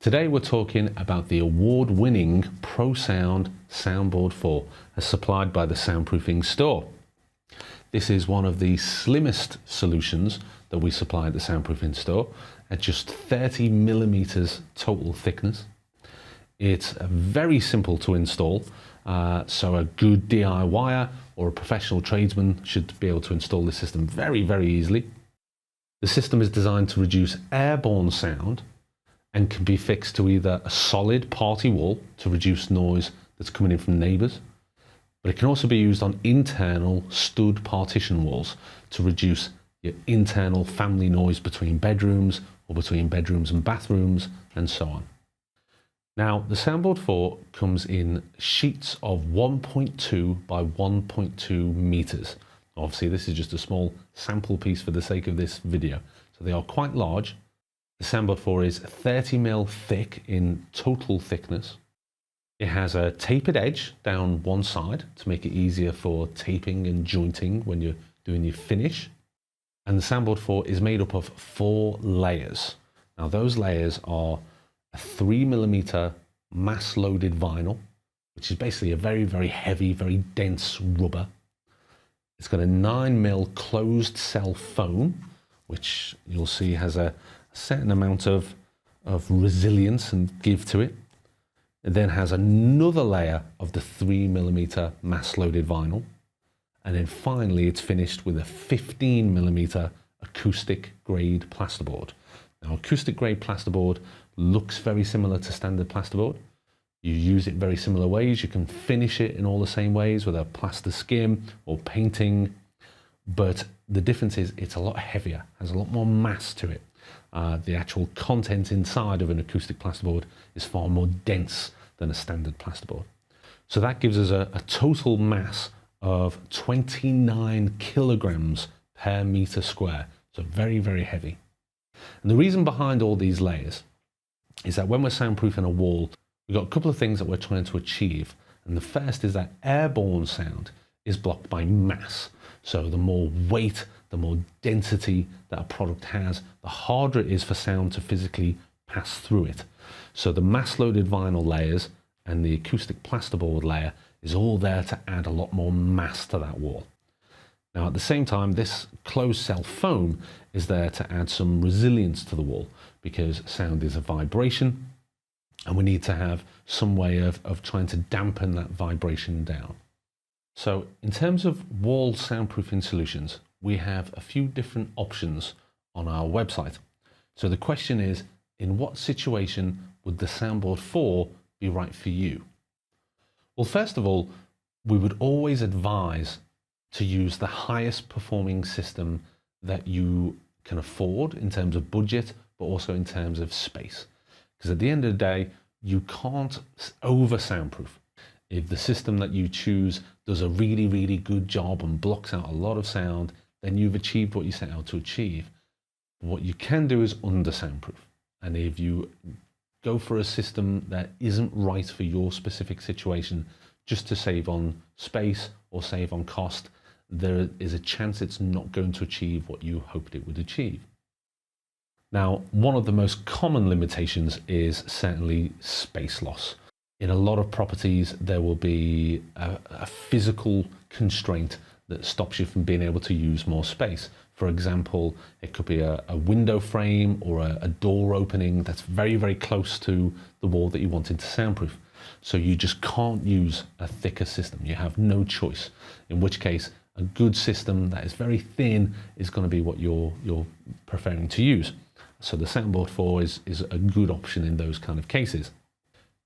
Today we're talking about the award-winning ProSound Soundboard 4 as supplied by the Soundproofing Store. This is one of the slimmest solutions that we supply at the Soundproofing Store at just 30 millimeters total thickness. It's very simple to install, so a good DIYer or a professional tradesman should be able to install this system very, very easily. The system is designed to reduce airborne sound and can be fixed to either a solid party wall to reduce noise that's coming in from neighbours, but it can also be used on internal stud partition walls to reduce your internal family noise between bedrooms or between bedrooms and bathrooms and so on. Now, the Soundboard 4 comes in sheets of 1.2 by 1.2 meters. Obviously, this is just a small sample piece for the sake of this video, so they are quite large. The Soundboard 4 is 30 mil thick in total thickness. It has a tapered edge down one side to make it easier for taping and jointing when you're doing your finish. And the Soundboard 4 is made up of 4 layers. Now those layers are a 3 millimeter mass loaded vinyl, which is basically a very, very heavy, very dense rubber. It's got a 9 mil closed cell foam, which you'll see has a certain amount of resilience and give to it. It then has another layer of the 3 millimeter mass loaded vinyl. And then finally, it's finished with a 15 millimeter acoustic grade plasterboard. Now, acoustic grade plasterboard looks very similar to standard plasterboard. You use it very similar ways. You can finish it in all the same ways with a plaster skim or painting. But the difference is it's a lot heavier, has a lot more mass to it. The actual content inside of an acoustic plasterboard is far more dense than a standard plasterboard. So that gives us a total mass of 29 kilograms per meter square. So very, very heavy. And the reason behind all these layers is that when we're soundproofing a wall, we've got a couple of things that we're trying to achieve. And the first is that airborne sound is blocked by mass. So the more weight, the more density that a product has, the harder it is for sound to physically pass through it. So the mass loaded vinyl layers and the acoustic plasterboard layer is all there to add a lot more mass to that wall. Now at the same time, this closed cell foam is there to add some resilience to the wall because sound is a vibration and we need to have some way of trying to dampen that vibration down. So in terms of wall soundproofing solutions, we have a few different options on our website. So the question is, in what situation would the Soundboard 4 be right for you? Well, first of all, we would always advise to use the highest performing system that you can afford in terms of budget, but also in terms of space. Because at the end of the day, you can't over soundproof. If the system that you choose does a really, really good job and blocks out a lot of sound, then you've achieved what you set out to achieve. What you can do is under soundproof. And if you go for a system that isn't right for your specific situation, just to save on space or save on cost, there is a chance it's not going to achieve what you hoped it would achieve. Now, one of the most common limitations is certainly space loss. In a lot of properties, there will be a physical constraint that stops you from being able to use more space. For example, it could be a window frame or a door opening that's very, very close to the wall that you wanted to soundproof. So you just can't use a thicker system. You have no choice, in which case a good system that is very thin is going to be what you're preferring to use. So the Soundboard 4 is a good option in those kind of cases.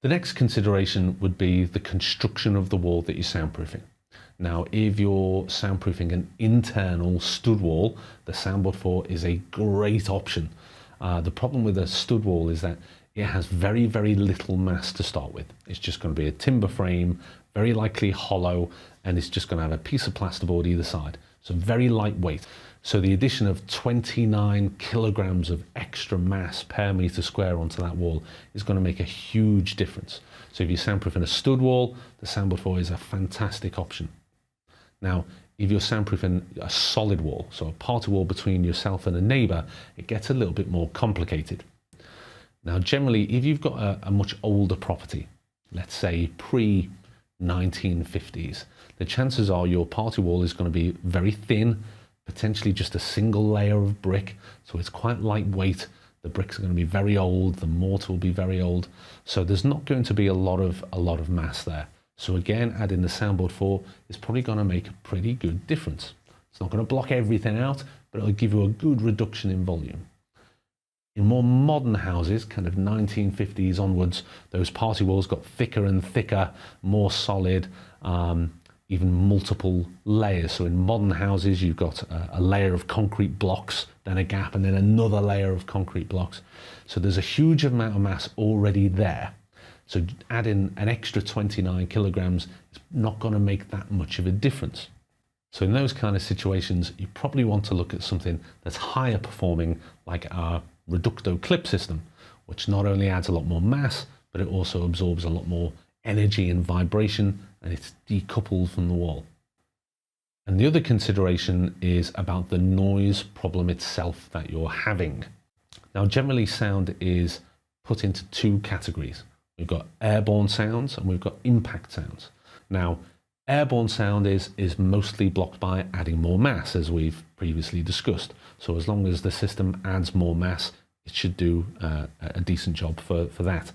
The next consideration would be the construction of the wall that you're soundproofing. Now, if you're soundproofing an internal stud wall, the Soundboard 4 is a great option. The problem with a stud wall is that it has very, very little mass to start with. It's just going to be a timber frame, very likely hollow, and it's just going to have a piece of plasterboard either side. So very lightweight. So the addition of 29 kilograms of extra mass per meter square onto that wall is going to make a huge difference. So if you're soundproofing a stud wall, the Soundboard 4 is a fantastic option. Now, if you're soundproofing a solid wall, so a party wall between yourself and a neighbor, it gets a little bit more complicated. Now, generally, if you've got a much older property, let's say pre-1950s, the chances are your party wall is going to be very thin, potentially just a single layer of brick, so it's quite lightweight. The bricks are going to be very old, the mortar will be very old, so there's not going to be a lot of mass there. So again, adding the Soundboard 4 is probably going to make a pretty good difference. It's not going to block everything out, but it'll give you a good reduction in volume. In more modern houses, kind of 1950s onwards, those party walls got thicker and thicker, more solid, even multiple layers. So in modern houses, you've got a layer of concrete blocks, then a gap, and then another layer of concrete blocks. So there's a huge amount of mass already there. So adding an extra 29 kilograms is not going to make that much of a difference. So in those kind of situations, you probably want to look at something that's higher performing, like our Reducto clip system, which not only adds a lot more mass, but it also absorbs a lot more energy and vibration, and it's decoupled from the wall. And the other consideration is about the noise problem itself that you're having. Now, generally sound is put into two categories. We've got airborne sounds and we've got impact sounds. Now, airborne sound is mostly blocked by adding more mass, as we've previously discussed. So as long as the system adds more mass, it should do a decent job for that.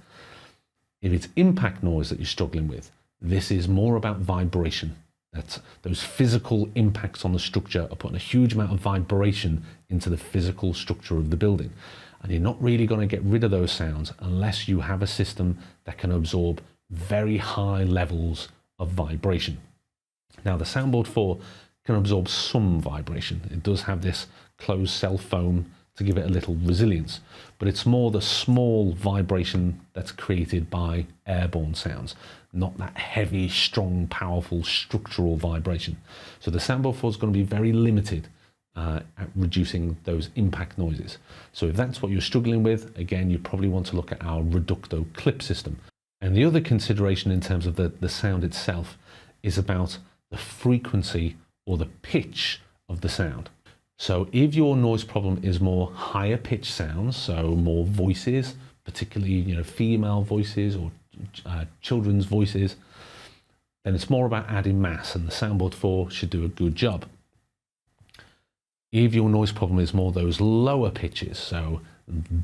If it's impact noise that you're struggling with, this is more about vibration. That's those physical impacts on the structure are putting a huge amount of vibration into the physical structure of the building. And you're not really going to get rid of those sounds unless you have a system that can absorb very high levels of vibration. Now, the Soundboard 4 can absorb some vibration. It does have this closed cell foam to give it a little resilience, but it's more the small vibration that's created by airborne sounds, not that heavy, strong, powerful structural vibration. So the Soundboard 4 is going to be very limited at reducing those impact noises. So if that's what you're struggling with, again, you probably want to look at our Reducto clip system. And the other consideration in terms of the sound itself is about the frequency or the pitch of the sound. So if your noise problem is more higher pitch sounds, so more voices, particularly female voices or children's voices, then it's more about adding mass, and the Soundboard 4 should do a good job. If your noise problem is more those lower pitches, so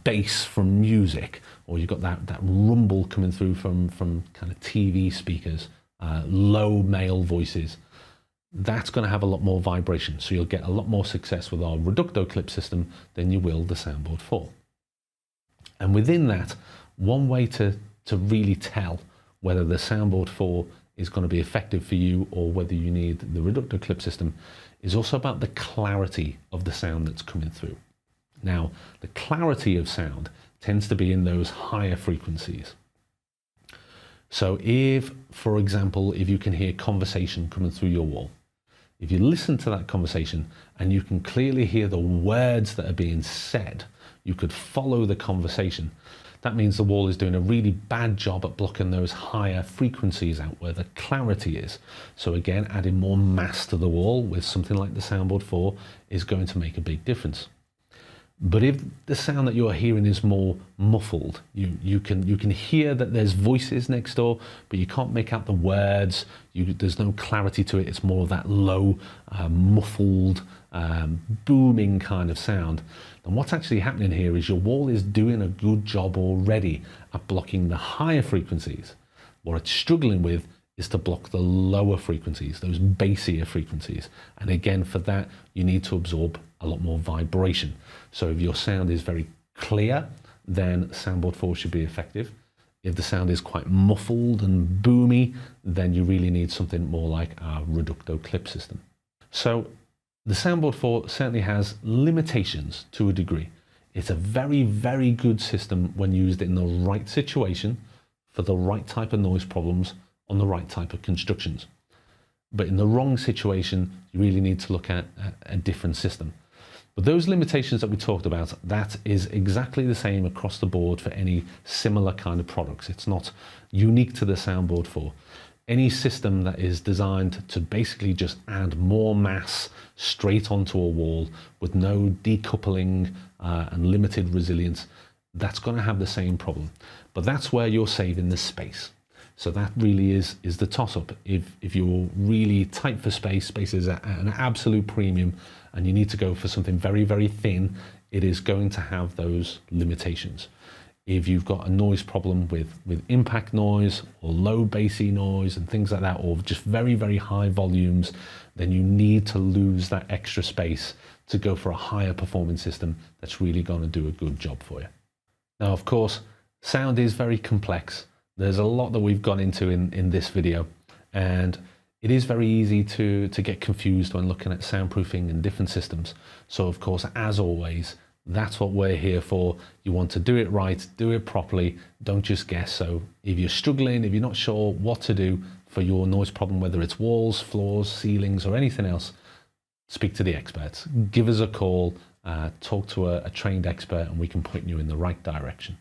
bass from music, or you've got that rumble coming through from kind of TV speakers, low male voices, that's going to have a lot more vibration. So you'll get a lot more success with our Reducto clip system than you will the Soundboard 4. And within that, one way to really tell whether the Soundboard 4 is going to be effective for you or whether you need the Reducto clip system is also about the clarity of the sound that's coming through. Now, the clarity of sound tends to be in those higher frequencies. So if, for example, if you can hear conversation coming through your wall, if you listen to that conversation and you can clearly hear the words that are being said, you could follow the conversation. That means the wall is doing a really bad job at blocking those higher frequencies out where the clarity is. So again, adding more mass to the wall with something like the Soundboard 4 is going to make a big difference. But if the sound that you're hearing is more muffled, you can hear that there's voices next door, but you can't make out the words. There's no clarity to it. It's more of that low, muffled, booming kind of sound. And what's actually happening here is your wall is doing a good job already at blocking the higher frequencies. What it's struggling with is to block the lower frequencies, those bassier frequencies. And again, for that, you need to absorb a lot more vibration. So if your sound is very clear, then Soundboard 4 should be effective. If the sound is quite muffled and boomy, then you really need something more like our Reducto clip system. So the Soundboard 4 certainly has limitations to a degree. It's a very, very good system when used in the right situation for the right type of noise problems on the right type of constructions. But in the wrong situation, you really need to look at a different system. But those limitations that we talked about, that is exactly the same across the board for any similar kind of products. It's not unique to the Soundboard 4. Any system that is designed to basically just add more mass straight onto a wall with no decoupling and limited resilience that's going to have the same problem. But that's where you're saving the space. So that really is the toss-up. If you're really tight for space, space is at an absolute premium, and you need to go for something very, very thin, it is going to have those limitations. If you've got a noise problem with impact noise or low bassy noise and things like that, or just very, very high volumes, then you need to lose that extra space to go for a higher performing system that's really going to do a good job for you. Now, of course, sound is very complex. There's a lot that we've gone into in this video, and it is very easy to get confused when looking at soundproofing and different systems. So of course, as always, that's what we're here for. You want to do it right, do it properly, don't just guess. So if you're struggling, if you're not sure what to do for your noise problem, whether it's walls, floors, ceilings, or anything else, speak to the experts. Give us a call, talk to a trained expert, and we can point you in the right direction.